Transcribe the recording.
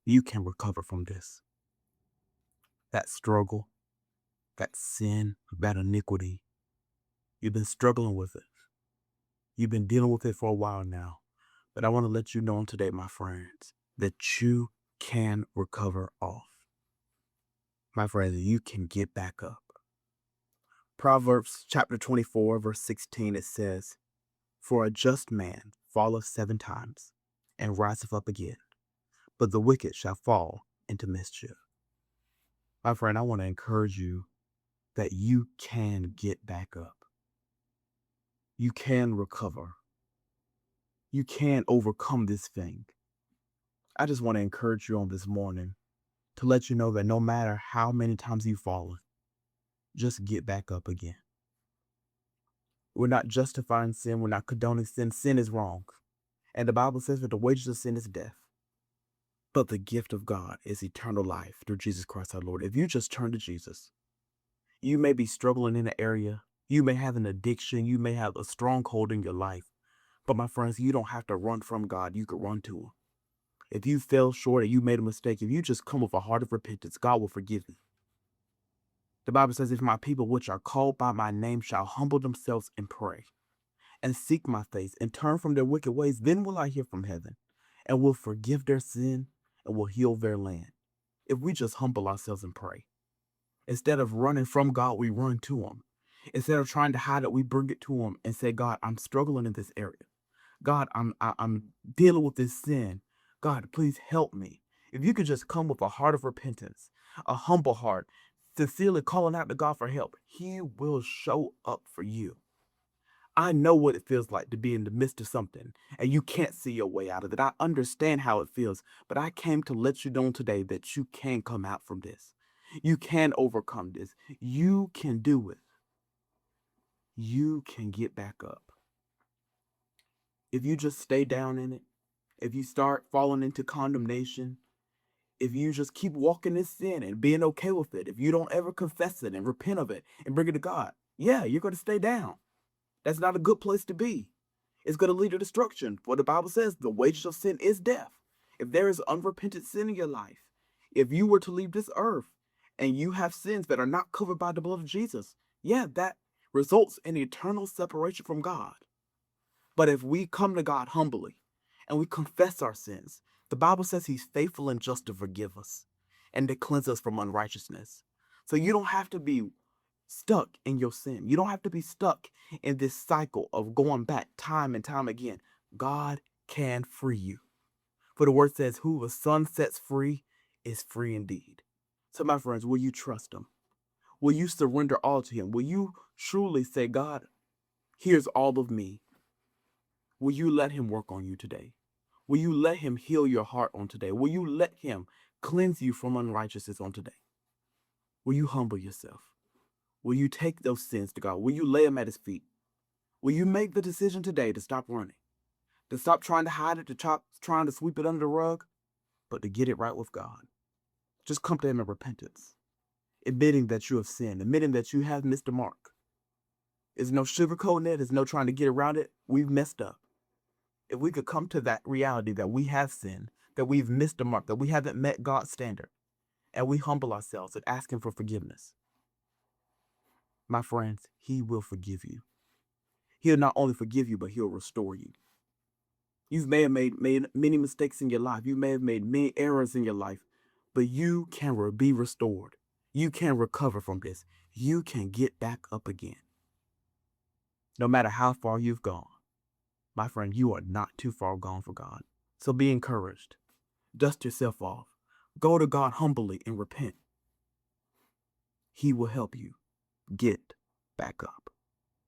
you can recover from this. That struggle, that sin, that iniquity, you've been struggling with it. You've been dealing with it for a while now. But I want to let you know on today, my friends, that you can recover off. My friends, you can get back up. Proverbs chapter 24, verse 16, it says, "For a just man falleth 7 times, and riseth up again, but the wicked shall fall into mischief." My friend, I want to encourage you that you can get back up. You can recover. You can overcome this thing. I just want to encourage you on this morning to let you know that no matter how many times you've fallen, just get back up again. We're not justifying sin. We're not condoning sin. Sin is wrong. And the Bible says that the wages of sin is death. But the gift of God is eternal life through Jesus Christ our Lord. If you just turn to Jesus, you may be struggling in an area. You may have an addiction. You may have a stronghold in your life. But my friends, you don't have to run from God. You could run to him. If you fell short and you made a mistake, if you just come with a heart of repentance, God will forgive you. The Bible says, "If my people which are called by my name shall humble themselves and pray and seek my face and turn from their wicked ways, then will I hear from heaven and will forgive their sin and will heal their land." If we just humble ourselves and pray, instead of running from God, we run to him. Instead of trying to hide it, we bring it to him and say, "God, I'm struggling in this area. God, I'm dealing with this sin. God, please help me." If you could just come with a heart of repentance, a humble heart, sincerely calling out to God for help, he will show up for you. I know what it feels like to be in the midst of something and you can't see your way out of it. I understand how it feels, but I came to let you know today that you can come out from this. You can overcome this. You can do it. You can get back up. If you just stay down in it, if you start falling into condemnation, if you just keep walking in sin and being okay with it, if you don't ever confess it and repent of it and bring it to God, yeah, you're going to stay down. That's not a good place to be. It's going to lead to destruction. For the Bible says the wages of sin is death. If there is unrepentant sin in your life, if you were to leave this earth and you have sins that are not covered by the blood of Jesus, yeah, that results in eternal separation from God. But if we come to God humbly and we confess our sins, the Bible says he's faithful and just to forgive us and to cleanse us from unrighteousness. So you don't have to be stuck in your sin. You don't have to be stuck in this cycle of going back time and time again. God can free you. For the word says, "Who the Son sets free is free indeed." So my friends, will you trust him? Will you surrender all to him? Will you truly say, "God, here's all of me"? Will you let him work on you today? Will you let him heal your heart on today? Will you let him cleanse you from unrighteousness on today? Will you humble yourself? Will you take those sins to God? Will you lay them at his feet? Will you make the decision today to stop running? To stop trying to hide it, to stop trying to sweep it under the rug, but to get it right with God? Just come to him in repentance, admitting that you have sinned, admitting that you have missed the mark. There's no sugarcoating it. There's no trying to get around it. We've messed up. If we could come to that reality that we have sinned, that we've missed the mark, that we haven't met God's standard, and we humble ourselves and ask him for forgiveness, my friends, he will forgive you. He'll not only forgive you, but he'll restore you. You may have made many mistakes in your life. You may have made many errors in your life, but you can be restored. You can recover from this. You can get back up again. No matter how far you've gone, my friend, you are not too far gone for God. So be encouraged. Dust yourself off. Go to God humbly and repent. He will help you get back up.